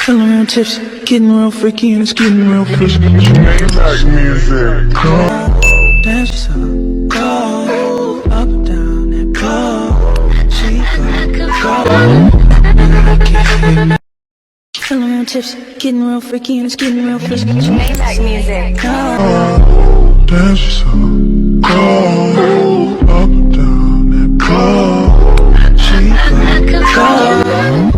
Feeling real tipsy, getting real freaky, and it's getting real fishy. Maybach music. Dance yourself, go up and down and go. She go. Feeling real tipsy, getting real freaky, and it's getting real fishy. Maybach music. Dance yourself. Go up and down and go. She go.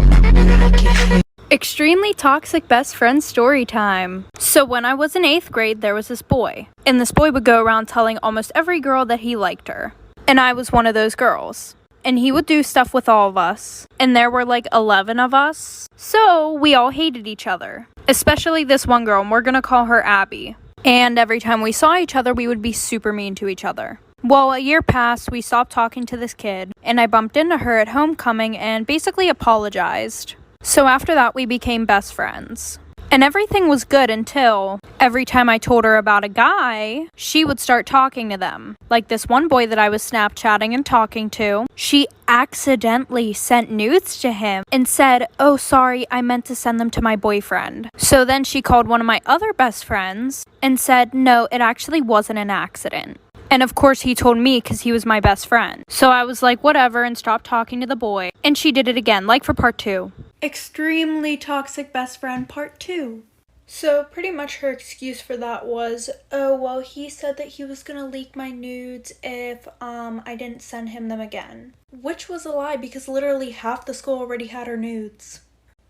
Extremely toxic best friend story time. So when I was in 8th grade, there was this boy. And this boy would go around telling almost every girl that he liked her. And I was one of those girls. And he would do stuff with all of us. And there were like 11 of us. So we all hated each other. Especially this one girl, and we're gonna call her Abby. And every time we saw each other, we would be super mean to each other. Well, a year passed, we stopped talking to this kid. And I bumped into her at homecoming and basically apologized. So after that, we became best friends. And everything was good until every time I told her about a guy, she would start talking to them. Like this one boy that I was Snapchatting and talking to, she accidentally sent nudes to him and said, "Oh, sorry, I meant to send them to my boyfriend." So then she called one of my other best friends and said, "No, it actually wasn't an accident." And of course he told me because he was my best friend. So I was like, whatever, and stopped talking to the boy. And she did it again, like for part 2. Extremely toxic best friend part 2. So pretty much her excuse for that was, oh, well, he said that he was gonna leak my nudes if I didn't send him them again. Which was a lie because literally half the school already had her nudes.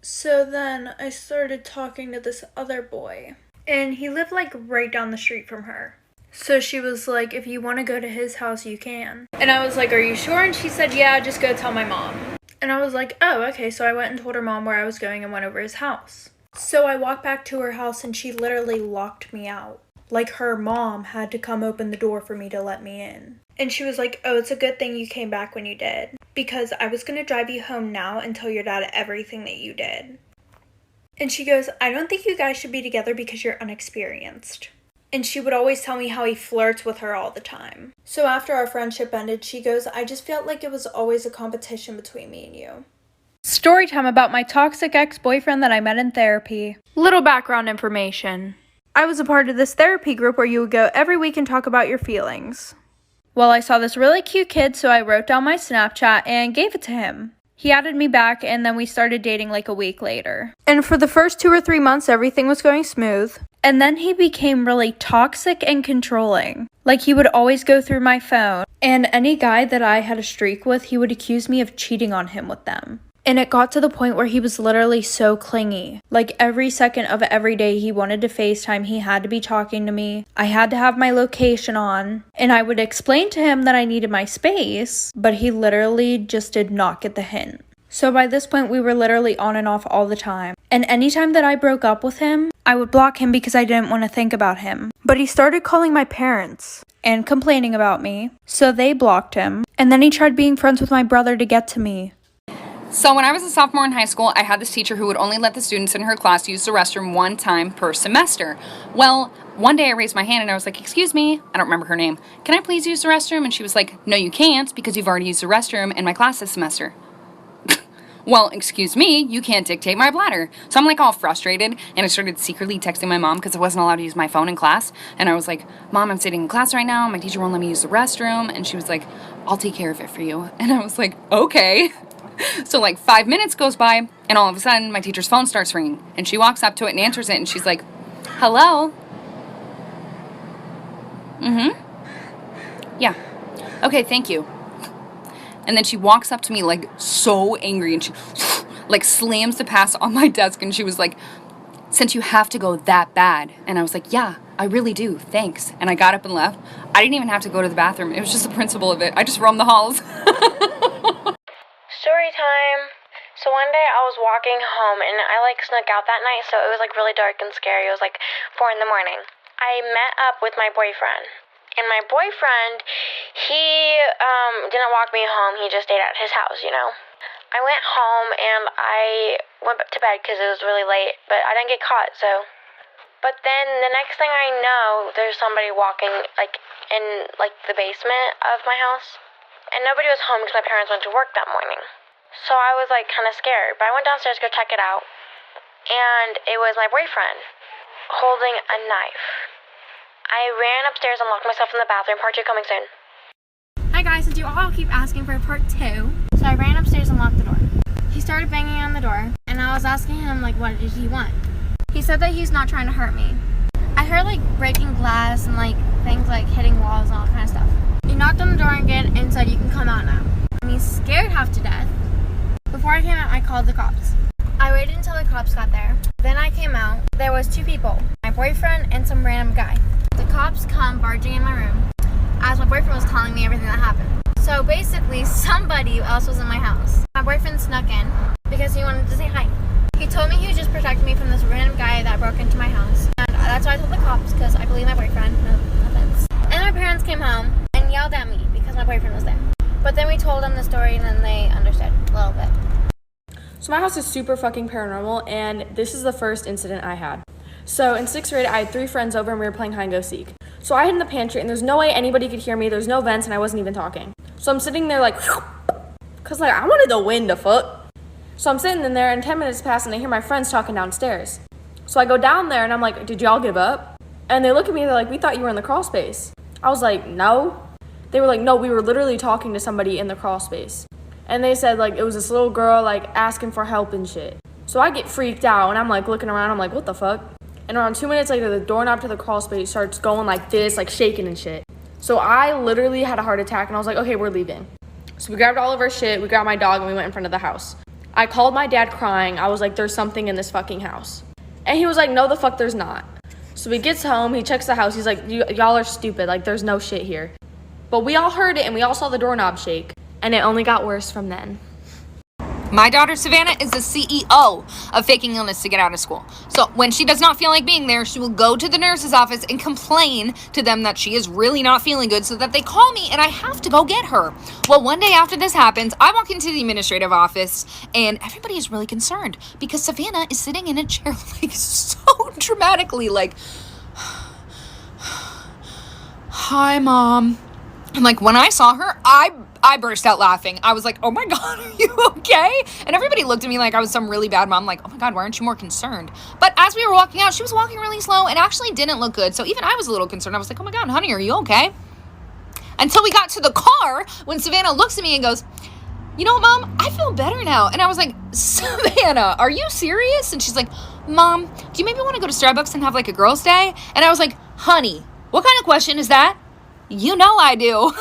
So then I started talking to this other boy. And he lived like right down the street from her. So she was like, if you want to go to his house, you can. And I was like, are you sure? And she said, yeah, just go tell my mom. And I was like, oh, okay. So I went and told her mom where I was going and went over his house. So I walked back to her house and she literally locked me out. Like her mom had to come open the door for me to let me in. And she was like, oh, it's a good thing you came back when you did. Because I was going to drive you home now and tell your dad everything that you did. And she goes, I don't think you guys should be together because you're unexperienced. And she would always tell me how he flirts with her all the time. So after our friendship ended, she goes, I just felt like it was always a competition between me and you. Story time about my toxic ex-boyfriend that I met in therapy. Little background information. I was a part of this therapy group where you would go every week and talk about your feelings. Well, I saw this really cute kid, so I wrote down my Snapchat and gave it to him. He added me back, and then we started dating like a week later. And for the first 2 or 3 months, everything was going smooth. And then he became really toxic and controlling. Like he would always go through my phone. And any guy that I had a streak with, he would accuse me of cheating on him with them. And it got to the point where he was literally so clingy. Like every second of every day he wanted to FaceTime, he had to be talking to me. I had to have my location on. And I would explain to him that I needed my space, but he literally just did not get the hint. So by this point, we were literally on and off all the time. And anytime that I broke up with him, I would block him because I didn't want to think about him. But he started calling my parents and complaining about me. So they blocked him. And then he tried being friends with my brother to get to me. So when I was a sophomore in high school, I had this teacher who would only let the students in her class use the restroom one time per semester. Well, one day I raised my hand and I was like, excuse me, I don't remember her name. Can I please use the restroom? And she was like, no, you can't because you've already used the restroom in my class this semester. Well, excuse me, you can't dictate my bladder. So I'm like all frustrated and I started secretly texting my mom because I wasn't allowed to use my phone in class. And I was like, Mom, I'm sitting in class right now. My teacher won't let me use the restroom. And she was like, I'll take care of it for you. And I was like, okay. So like 5 minutes goes by and all of a sudden my teacher's phone starts ringing and she walks up to it and answers it and she's like, hello? Yeah. Okay, thank you. And then she walks up to me like so angry and she like slams the pass on my desk and she was like, since you have to go that bad. And I was like, yeah, I really do. Thanks. And I got up and left. I didn't even have to go to the bathroom. It was just the principle of it. I just roamed the halls. Story time. So one day I was walking home and I snuck out that night, so it was really dark and scary. It was 4 in the morning. I met up with my boyfriend. And my boyfriend, he didn't walk me home. He just stayed at his house, I went home and I went to bed because it was really late, but I didn't get caught, so. But then the next thing I know, there's somebody walking in the basement of my house. And nobody was home because my parents went to work that morning. So I was kind of scared, but I went downstairs to go check it out. and it was my boyfriend holding a knife. I ran upstairs and locked myself in the bathroom. Part 2 coming soon. Hi guys, since you all keep asking for part 2, so I ran upstairs and locked the door. He started banging on the door, and I was asking him, like, what did he want? He said that he's not trying to hurt me. I heard, like, breaking glass and, like, things like hitting walls and all kind of stuff. He knocked on the door again and said, you can come out now. And he's scared half to death. Before I came out, I called the cops. I waited until the cops got there. Then I came out. There was 2 people, my boyfriend and some random guy. The cops come barging in my room as my boyfriend was telling me everything that happened. So basically, somebody else was in my house. My boyfriend snuck in because he wanted to say hi. He told me he was just protecting me from this random guy that broke into my house. And that's why I told the cops, because I believe my boyfriend. No offense. And my parents came home and yelled at me because my boyfriend was there. But then we told them the story and then they understood a little bit. So my house is super fucking paranormal, and this is the first incident I had. So in 6th grade, I had 3 friends over and we were playing hide and go seek. So I hid in the pantry and there's no way anybody could hear me. There's no vents and I wasn't even talking. So I'm sitting there like, cause like I wanted to win the fuck. So I'm sitting in there and 10 minutes pass and I hear my friends talking downstairs. So I go down there and I'm like, did y'all give up? And they look at me, they're like, we thought you were in the crawl space. I was like, no. They were like, no, we were literally talking to somebody in the crawl space. And they said like it was this little girl like asking for help and shit. So I get freaked out and I'm like looking around, I'm like, what the fuck? And around 2 minutes later, the doorknob to the crawl space starts going like this, like shaking and shit. So I literally had a heart attack and I was like, okay, we're leaving. So we grabbed all of our shit, we grabbed my dog and we went in front of the house. I called my dad crying. I was like, there's something in this fucking house. And he was like, no, the fuck there's not. So he gets home, he checks the house. He's like, y'all are stupid. Like, there's no shit here. But we all heard it and we all saw the doorknob shake. And it only got worse from then. My daughter Savannah is the CEO of faking illness to get out of school. So when she does not feel like being there, she will go to the nurse's office and complain to them that she is really not feeling good so that they call me and I have to go get her. Well, one day after this happens, I walk into the administrative office and everybody is really concerned because Savannah is sitting in a chair like so dramatically like, hi, Mom. And like when I saw her, I burst out laughing. I was like, oh my God, are you okay? And everybody looked at me like I was some really bad mom. Like, oh my God, why aren't you more concerned? But as we were walking out, she was walking really slow and actually didn't look good. So even I was a little concerned. I was like, oh my God, honey, are you okay? Until we got to the car when Savannah looks at me and goes, you know what, Mom? I feel better now. And I was like, Savannah, are you serious? And she's like, Mom, do you maybe want to go to Starbucks and have like a girls' day? And I was like, honey, what kind of question is that? You know I do.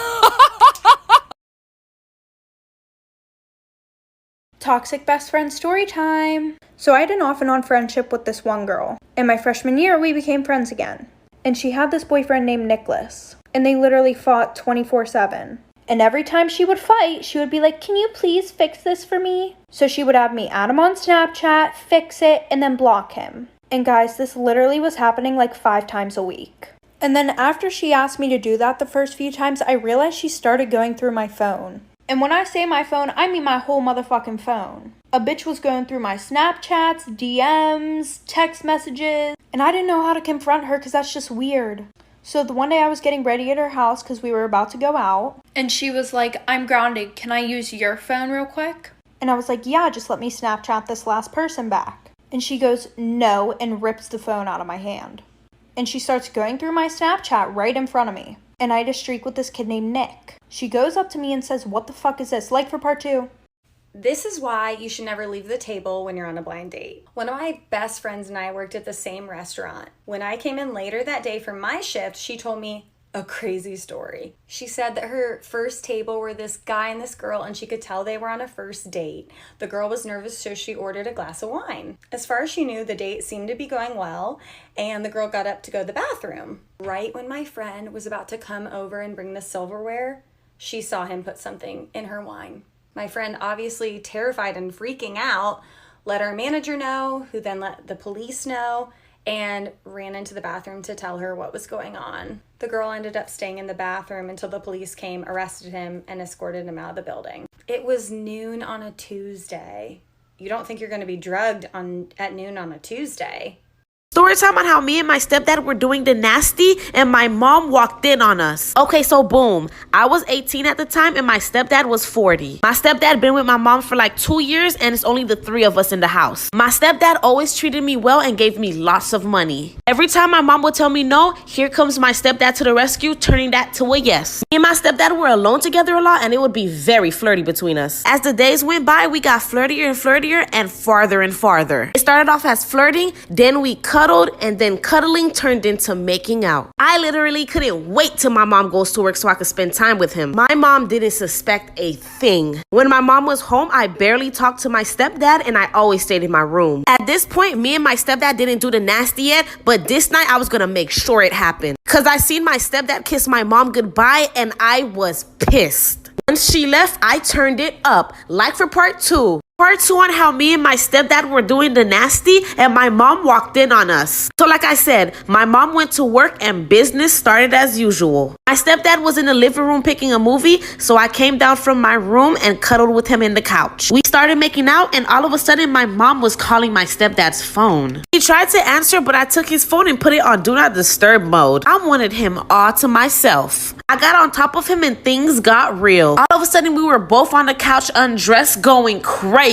Toxic best friend story time. So I had an off and on friendship with this one girl. In my freshman year, we became friends again. And she had this boyfriend named Nicholas. And they literally fought 24/7. And every time she would fight, she would be like, can you please fix this for me? So she would have me add him on Snapchat, fix it, and then block him. And guys, this literally was happening like 5 times a week. And then after she asked me to do that the first few times, I realized she started going through my phone. And when I say my phone, I mean my whole motherfucking phone. A bitch was going through my Snapchats, DMs, text messages, and I didn't know how to confront her because that's just weird. So the one day I was getting ready at her house because we were about to go out, and she was like, I'm grounded, can I use your phone real quick? And I was like, yeah, just let me Snapchat this last person back. And she goes, no, and rips the phone out of my hand. And she starts going through my Snapchat right in front of me. And I had a streak with this kid named Nick. She goes up to me and says, what the fuck is this? Like for part 2. This is why you should never leave the table when you're on a blind date. One of my best friends and I worked at the same restaurant. When I came in later that day for my shift, she told me a crazy story. She said that her first table were this guy and this girl, and she could tell they were on a first date. The girl was nervous, so she ordered a glass of wine. As far as she knew, the date seemed to be going well, and the girl got up to go to the bathroom. Right when my friend was about to come over and bring the silverware, she saw him put something in her wine. My friend, obviously terrified and freaking out, let our manager know, who then let the police know, and ran into the bathroom to tell her what was going on. The girl ended up staying in the bathroom until the police came, arrested him, and escorted him out of the building. It was noon on a Tuesday. You don't think you're going to be drugged at noon on a Tuesday? Story time on how me and my stepdad were doing the nasty and my mom walked in on us. Okay, so boom. I was 18 at the time and my stepdad was 40. My stepdad been with my mom for like 2 years and it's only the 3 of us in the house. My stepdad always treated me well and gave me lots of money. Every time my mom would tell me no, here comes my stepdad to the rescue, turning that to a yes. Me and my stepdad were alone together a lot and it would be very flirty between us. As the days went by, we got flirtier and flirtier and farther. It started off as flirting, then we cuddled, and then cuddling turned into making out. I literally couldn't wait till my mom goes to work so I could spend time with him. My mom didn't suspect a thing. When my mom was home, I barely talked to my stepdad and I always stayed in my room. At this point, me and my stepdad didn't do the nasty yet, but this night I was gonna make sure it happened. Cause I seen my stepdad kiss my mom goodbye and I was pissed. Once she left, I turned it up, like for part 2. Part 2 on how me and my stepdad were doing the nasty and my mom walked in on us. So like I said, my mom went to work and business started as usual. My stepdad was in the living room picking a movie, so I came down from my room and cuddled with him in the couch. We started making out and all of a sudden my mom was calling my stepdad's phone. He tried to answer, but I took his phone and put it on do not disturb mode. I wanted him all to myself. I got on top of him and things got real. All of a sudden we were both on the couch undressed going crazy.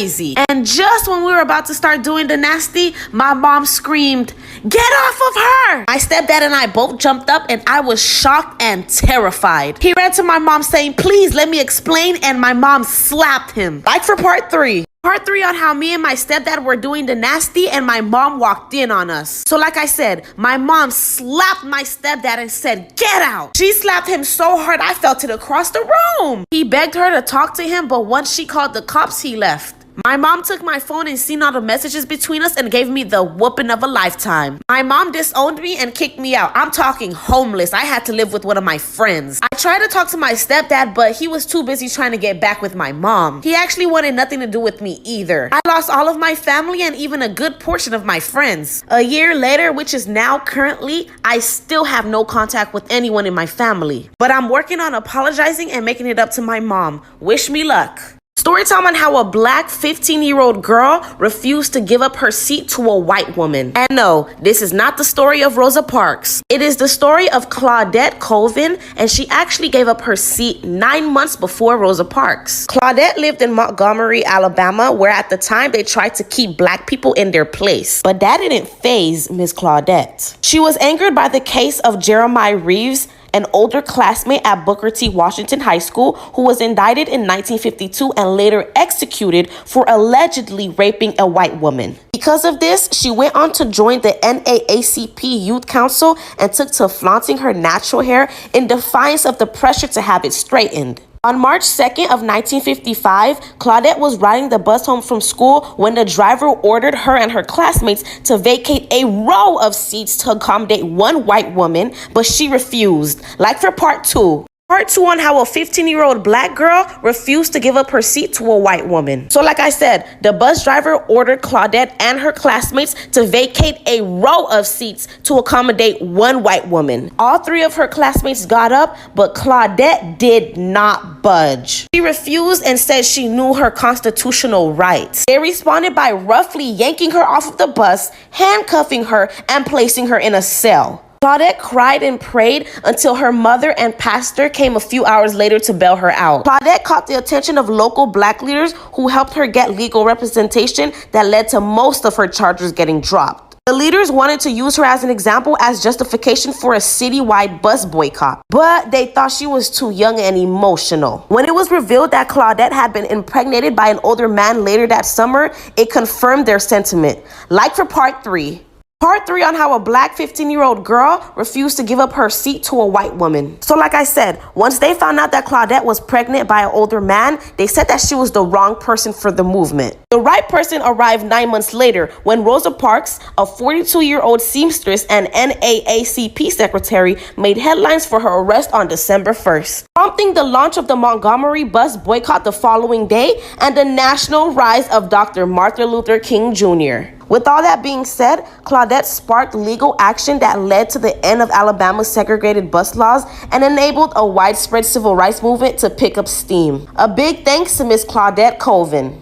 And just when we were about to start doing the nasty, my mom screamed, "Get off of her!" My stepdad and I both jumped up and I was shocked and terrified. He ran to my mom saying, "Please let me explain," and my mom slapped him. Like for part 3. Part 3 on how me and my stepdad were doing the nasty and my mom walked in on us. So like I said, my mom slapped my stepdad and said, "Get out." She slapped him so hard I felt it across the room. He begged her to talk to him, but once she called the cops, he left. My mom took my phone and seen all the messages between us and gave me the whooping of a lifetime. My mom disowned me and kicked me out. I'm talking homeless. I had to live with one of my friends. I tried to talk to my stepdad, but he was too busy trying to get back with my mom. He actually wanted nothing to do with me either. I lost all of my family and even a good portion of my friends. A year later, which is now currently, I still have no contact with anyone in my family. But I'm working on apologizing and making it up to my mom. Wish me luck. Story time on how a black 15-year-old girl refused to give up her seat to a white woman. And no, this is not the story of Rosa Parks. It is the story of Claudette Colvin, and she actually gave up her seat 9 months before Rosa Parks. Claudette lived in Montgomery, Alabama, where at the time they tried to keep black people in their place. But that didn't faze Miss Claudette. She was angered by the case of Jeremiah Reeves, an older classmate at Booker T. Washington High School who was indicted in 1952 and later executed for allegedly raping a white woman. Because of this, she went on to join the NAACP Youth Council and took to flaunting her natural hair in defiance of the pressure to have it straightened. On March 2nd of 1955, Claudette was riding the bus home from school when the driver ordered her and her classmates to vacate a row of seats to accommodate one white woman, but she refused. Like for part 2. Part 2 on how a 15-year-old black girl refused to give up her seat to a white woman. So like I said, the bus driver ordered Claudette and her classmates to vacate a row of seats to accommodate one white woman. All 3 of her classmates got up, but Claudette did not budge. She refused and said she knew her constitutional rights. They responded by roughly yanking her off of the bus, handcuffing her, and placing her in a cell. Claudette cried and prayed until her mother and pastor came a few hours later to bail her out. Claudette caught the attention of local black leaders who helped her get legal representation that led to most of her charges getting dropped. The leaders wanted to use her as an example as justification for a citywide bus boycott, but they thought she was too young and emotional. When it was revealed that Claudette had been impregnated by an older man later that summer, it confirmed their sentiment. Like for part 3. Part 3 on how a black 15-year-old girl refused to give up her seat to a white woman. So like I said, once they found out that Claudette was pregnant by an older man, they said that she was the wrong person for the movement. The right person arrived 9 months later when Rosa Parks, a 42-year-old seamstress and NAACP secretary, made headlines for her arrest on December 1st, prompting the launch of the Montgomery bus boycott the following day and the national rise of Dr. Martin Luther King Jr. With all that being said, Claudette sparked legal action that led to the end of Alabama's segregated bus laws and enabled a widespread civil rights movement to pick up steam. A big thanks to Miss Claudette Colvin.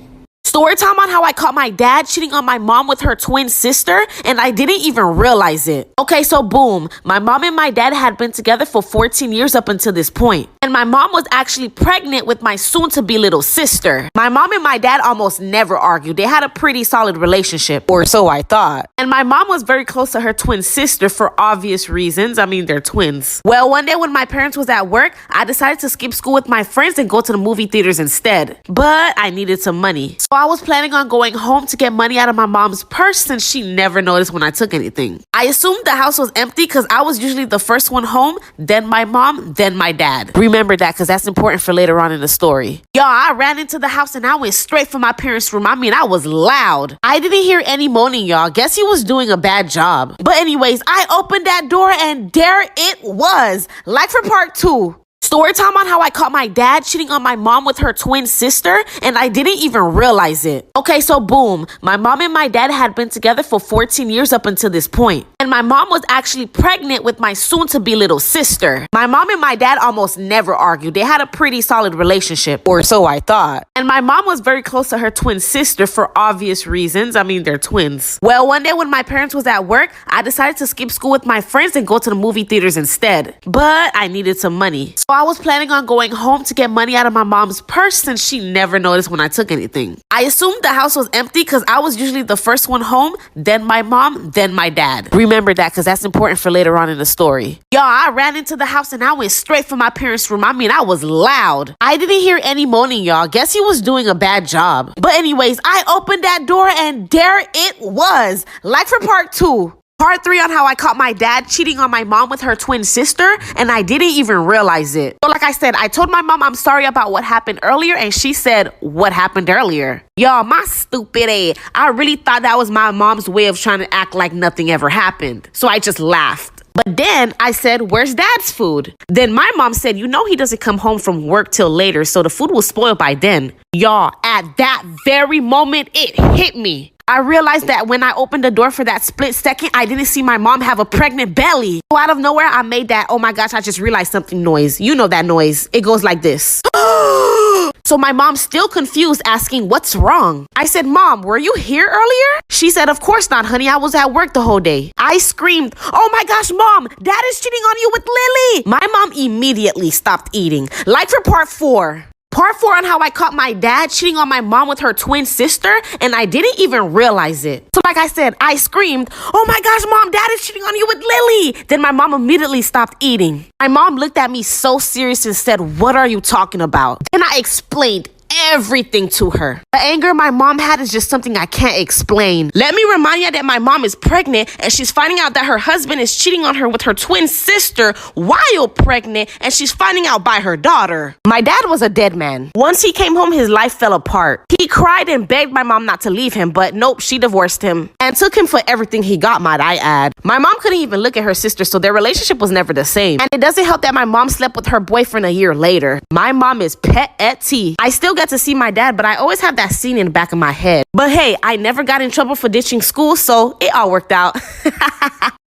Story time on how I caught my dad cheating on my mom with her twin sister, and I didn't even realize it. Okay, so boom, my mom and my dad had been together for 14 years up until this point. And my mom was actually pregnant with my soon-to-be little sister. My mom and my dad almost never argued. They had a pretty solid relationship, or so I thought. And my mom was very close to her twin sister for obvious reasons. I mean, they're twins. Well, one day when my parents was at work, I decided to skip school with my friends and go to the movie theaters instead. But I needed some money. So I was planning on going home to get money out of my mom's purse since she never noticed when I took anything. I assumed the house was empty because I was usually the first one home, then my mom, then my dad. Remember that because that's important for later on in the story. Y'all, I ran into the house and I went straight for my parents' room. I mean, I was loud. I didn't hear any moaning, y'all. Guess he was doing a bad job. But anyways, I opened that door and there it was. Like for part 2. Story time on how I caught my dad cheating on my mom with her twin sister, and I didn't even realize it. Okay, so boom, my mom and my dad had been together for 14 years up until this point. And my mom was actually pregnant with my soon-to-be little sister. My mom and my dad almost never argued. They had a pretty solid relationship, or so I thought. And my mom was very close to her twin sister for obvious reasons. I mean, they're twins. Well, one day when my parents was at work, I decided to skip school with my friends and go to the movie theaters instead. But I needed some money. So I was planning on going home to get money out of my mom's purse since she never noticed when I took anything. I assumed the house was empty because I was usually the first one home, then my mom, then my dad. Remember that because that's important for later on in the story. Y'all, I ran into the house and I went straight for my parents' room. I mean, I was loud. I didn't hear any moaning, y'all. Guess he was doing a bad job. But anyways, I opened that door and there it was. Like for part 2. Part 3 on how I caught my dad cheating on my mom with her twin sister, and I didn't even realize it. So like I said, I told my mom I'm sorry about what happened earlier, and she said, what happened earlier? Y'all, my stupid ass. I really thought that was my mom's way of trying to act like nothing ever happened. So I just laughed. But then I said, where's dad's food? Then my mom said, you know he doesn't come home from work till later, so the food will spoil by then. Y'all, at that very moment, it hit me. I realized that when I opened the door for that split second, I didn't see my mom have a pregnant belly. So out of nowhere, I made that, oh my gosh, I just realized something noise. You know that noise. It goes like this. So my mom's still confused, asking, what's wrong? I said, Mom, were you here earlier? She said, of course not, honey. I was at work the whole day. I screamed, oh my gosh, Mom, Dad is cheating on you with Lily. My mom immediately stopped eating. Like for part 4. Part 4 on how I caught my dad cheating on my mom with her twin sister, and I didn't even realize it. So like I said, I screamed, oh my gosh, Mom, Dad is cheating on you with Lily. Then my mom immediately stopped eating. My mom looked at me so serious and said, what are you talking about? And I explained everything to her. The anger my mom had is just something I can't explain. Let me remind you that my mom is pregnant and she's finding out that her husband is cheating on her with her twin sister while pregnant, and she's finding out by her daughter. My dad was a dead man. Once he came home, his life fell apart. He cried and begged my mom not to leave him, but nope, she divorced him and took him for everything he got, might I add. My mom couldn't even look at her sister, so their relationship was never the same. And it doesn't help that my mom slept with her boyfriend a year later. My mom is pet at tea. I still get to see my dad, but I always have that scene in the back of my head. But hey, I never got in trouble for ditching school, so it all worked out.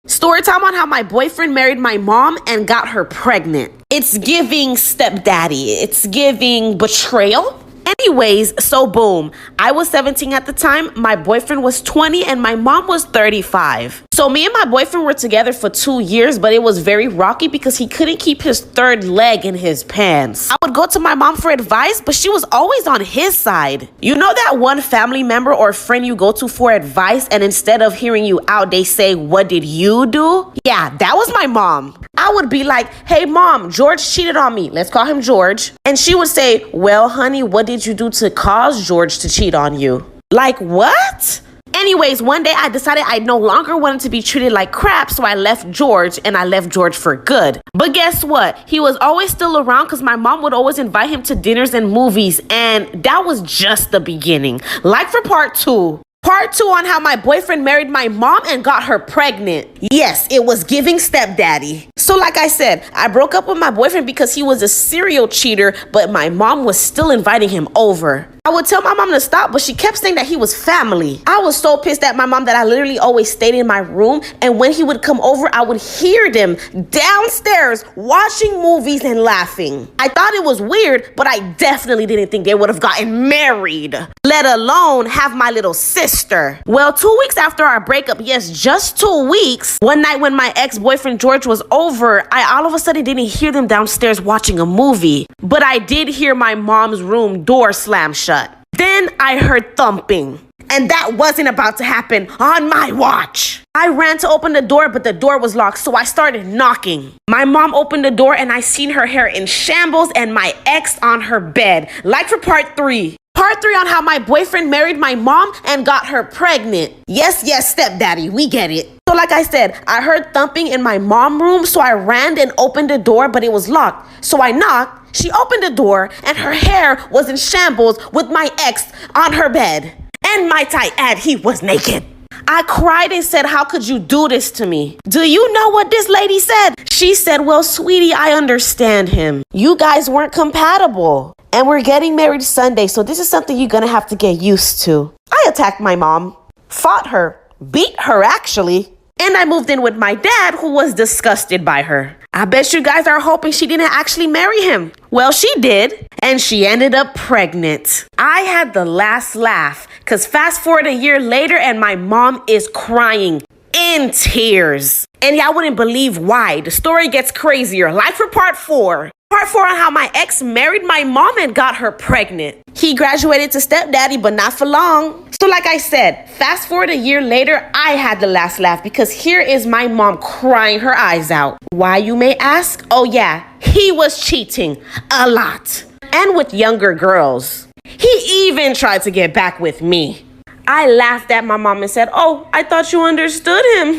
Story time on how my boyfriend married my mom and got her pregnant. It's giving stepdaddy. It's giving betrayal. Anyways, so boom, I was 17 at the time, my boyfriend was 20, and my mom was 35. So me and my boyfriend were together for 2 years, but it was very rocky because he couldn't keep his third leg in his pants. I would go to my mom for advice, but she was always on his side. You know that one family member or friend you go to for advice, and instead of hearing you out, they say, what did you do? Yeah, that was my mom. I would be like, hey mom, George cheated on me. Let's call him George. And she would say, well, honey, what did you do to cause George to cheat on you? Like, what? Anyways, one day I decided I no longer wanted to be treated like crap, so I left George, and I left George for good. But guess what? He was always still around because my mom would always invite him to dinners and movies, and that was just the beginning. Like for part 2. Part 2 on how my boyfriend married my mom and got her pregnant. Yes, it was giving stepdaddy. So like I said, I broke up with my boyfriend because he was a serial cheater, but my mom was still inviting him over. I I would tell my mom to stop, but she kept saying that he was family. I was so pissed at my mom that I literally always stayed in my room, and when he would come over, I would hear them downstairs watching movies and laughing. I thought it was weird, but I definitely didn't think they would have gotten married, let alone have my little sister. Well, 2 weeks after our breakup, yes, just 2 weeks, one night when my ex-boyfriend George was over, I all of a sudden didn't hear them downstairs watching a movie, but I did hear my mom's room door slam shut. Then I heard thumping, and that wasn't about to happen on my watch. I ran to open the door, but the door was locked, so I started knocking. My mom opened the door, and I seen her hair in shambles and my ex on her bed, like for part 3. Part 3 on how my boyfriend married my mom and got her pregnant. Yes, stepdaddy, we get it. So like I said, I heard thumping in my mom's room, so I ran and opened the door, but it was locked. So I knocked, she opened the door, and her hair was in shambles with my ex on her bed. And might I add, he was naked. I cried and said, how could you do this to me? Do you know what this lady said? She said, well, sweetie, I understand him. You guys weren't compatible. And we're getting married Sunday, so this is something you're gonna have to get used to. I attacked my mom, fought her, beat her actually, and I moved in with my dad, who was disgusted by her. I bet you guys are hoping she didn't actually marry him. Well, she did, and she ended up pregnant. I had the last laugh, because fast forward a year later and my mom is crying in tears. And y'all wouldn't believe why. The story gets crazier. Like for part 4. Part 4 on how my ex married my mom and got her pregnant. He graduated to stepdaddy, but not for long. So like I said, fast forward a year later, I had the last laugh because here is my mom crying her eyes out. Why, you may ask? Oh yeah, he was cheating a lot. And with younger girls. He even tried to get back with me. I laughed at my mom and said, oh, I thought you understood him,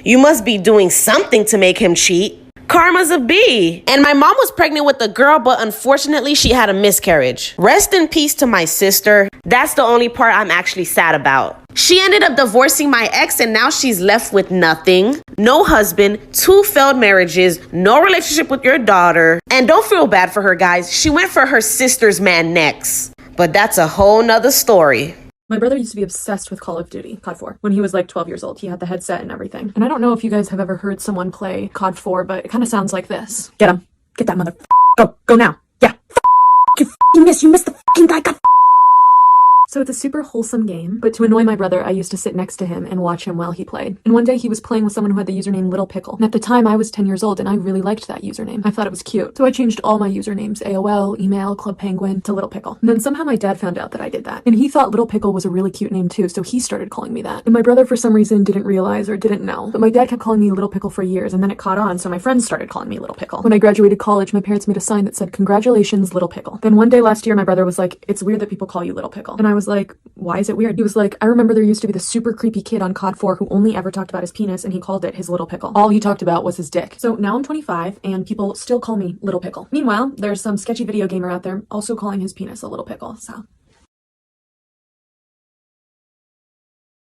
You must be doing something to make him cheat. Karma's a bee. And my mom was pregnant with a girl, but unfortunately she had a miscarriage. Rest in peace to my sister. That's the only part I'm actually sad about. She ended up divorcing my ex and now she's left with nothing. No husband, 2 failed marriages, no relationship with your daughter. And don't feel bad for her, guys. She went for her sister's man next. But that's a whole nother story. My brother used to be obsessed with Call of Duty, COD 4. When he was like 12 years old, he had the headset and everything. And I don't know if you guys have ever heard someone play COD 4, but it kind of sounds like this. Get him. Get that mother. Go now. Yeah. You missed the fucking guy. God. So it's a super wholesome game, but to annoy my brother, I used to sit next to him and watch him while he played. And one day he was playing with someone who had the username Little Pickle. And at the time I was 10 years old and I really liked that username. I thought it was cute. So I changed all my usernames, AOL, email, Club Penguin, to Little Pickle. And then somehow my dad found out that I did that. And he thought Little Pickle was a really cute name too, so he started calling me that. And my brother for some reason didn't realize or didn't know. But my dad kept calling me Little Pickle for years and then it caught on, so my friends started calling me Little Pickle. When I graduated college, my parents made a sign that said, congratulations, Little Pickle. Then one day last year, my brother was like, it's weird that people call you Little Pickle. And I was like, why is it weird? He was like, I remember there used to be this super creepy kid on COD 4 who only ever talked about his penis and he called it his little pickle. All he talked about was his dick. So now I'm 25 and people still call me Little Pickle. Meanwhile, there's some sketchy video gamer out there also calling his penis a little pickle, so